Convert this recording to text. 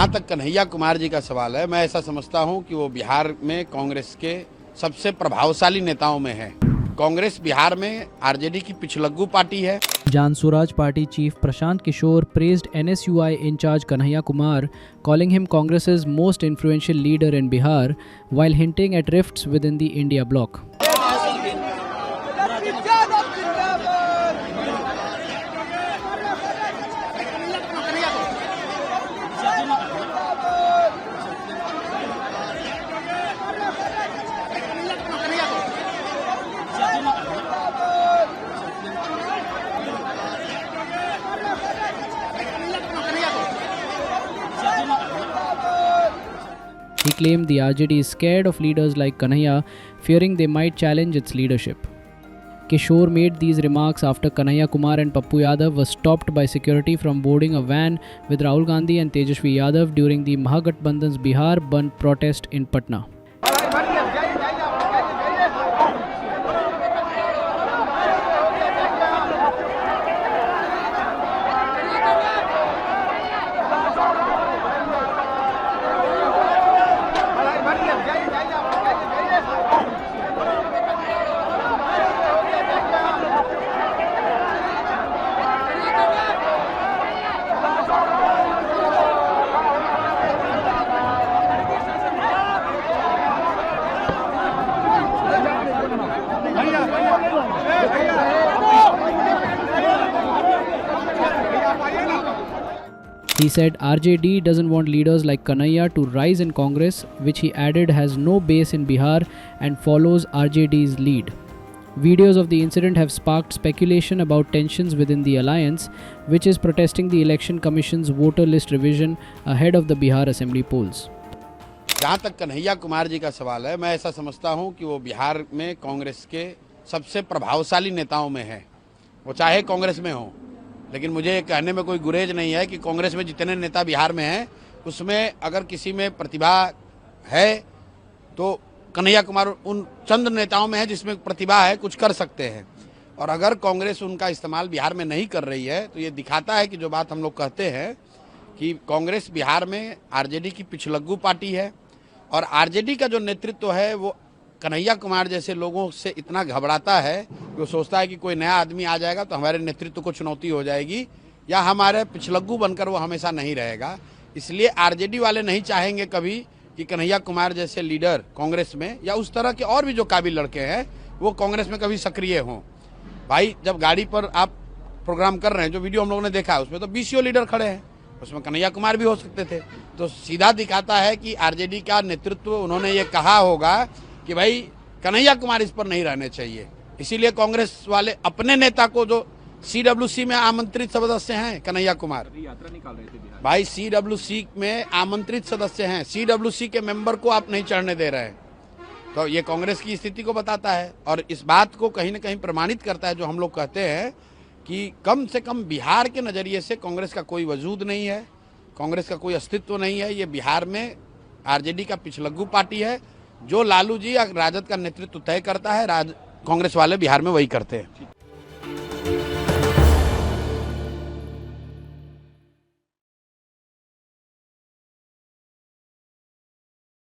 जहाँ तक कन्हैया कुमार जी का सवाल है, मैं ऐसा समझता हूँ कि वो बिहार में कांग्रेस के सबसे प्रभावशाली नेताओं में है। कांग्रेस बिहार में आरजेडी की पिछलग्गू पार्टी है। Jan Swaraj Party Chief Prashant Kishore praised NSUI in charge Kanhaiya Kumar, calling him Congress's most influential leader in Bihar, while hinting at rifts within the India bloc. He claimed the RJD is scared of leaders like Kanhaiya, fearing they might challenge its leadership. Kishore made these remarks after Kanhaiya Kumar and Pappu Yadav were stopped by security from boarding a van with Rahul Gandhi and Tejashwi Yadav during the Mahagathbandhan's Bihar Bandh protest in Patna. He said RJD doesn't want leaders like Kanhaiya to rise in Congress, which he added has no base in Bihar and follows RJD's lead. Videos of the incident have sparked speculation about tensions within the alliance, which is protesting the Election Commission's voter list revision ahead of the Bihar Assembly polls. जहाँ तक कन्हैया कुमार जी का सवाल है, मैं ऐसा समझता हूँ कि वो बिहार में कांग्रेस के सबसे प्रभावशाली नेताओं में है। वो चाहे कांग्रेस में हो, लेकिन मुझे कहने में कोई गुरेज नहीं है कि कांग्रेस में जितने नेता बिहार में हैं, उसमें अगर किसी में प्रतिभा है तो कन्हैया कुमार उन चंद नेताओं में है जिसमें प्रतिभा है, कुछ कर सकते हैं। और अगर कांग्रेस उनका इस्तेमाल बिहार में नहीं कर रही है तो ये दिखाता है कि जो बात हम लोग कहते हैं कि कांग्रेस बिहार में आरजेडी की पिछलग्गू पार्टी है और आरजेडी का जो नेतृत्व है वो कन्हैया कुमार जैसे लोगों से इतना घबराता है कि वो सोचता है कि कोई नया आदमी आ जाएगा तो हमारे नेतृत्व को चुनौती हो जाएगी या हमारे पिछलग्गू बनकर वो हमेशा नहीं रहेगा। इसलिए आरजेडी वाले नहीं चाहेंगे कभी कि कन्हैया कुमार जैसे लीडर कांग्रेस में या उस तरह के और भी जो काबिल लड़के हैं वो कांग्रेस में कभी सक्रिय हों। भाई, जब गाड़ी पर आप प्रोग्राम कर रहे हैं, जो वीडियो हम लोगों ने देखा है उसमें तो बीसीओ लीडर खड़े हैं, उसमें कन्हैया कुमार भी हो सकते थे। तो सीधा दिखाता है कि आरजेडी का नेतृत्व उन्होंने ये कहा होगा कि भाई कन्हैया कुमार इस पर नहीं रहने चाहिए। इसीलिए कांग्रेस वाले अपने नेता को, जो सीडब्ल्यूसी में आमंत्रित सदस्य हैं कन्हैया कुमार, यात्रा निकाल रहे थे बिहार। भाई सीडब्ल्यूसी में आमंत्रित सदस्य हैं, सीडब्ल्यूसी के मेंबर को आप नहीं चढ़ने दे रहे हैं। तो ये कांग्रेस की स्थिति को बताता है और इस बात को कहीं ना कहीं प्रमाणित करता है जो हम लोग कहते हैं कि कम से कम बिहार के नज़रिए से कांग्रेस का कोई वजूद नहीं है, कांग्रेस का कोई अस्तित्व नहीं है। ये बिहार में आरजेडी का पिछलग्गू पार्टी है। जो लालू जी या राजद का नेतृत्व तय करता है, कांग्रेस वाले बिहार में वही करते हैं।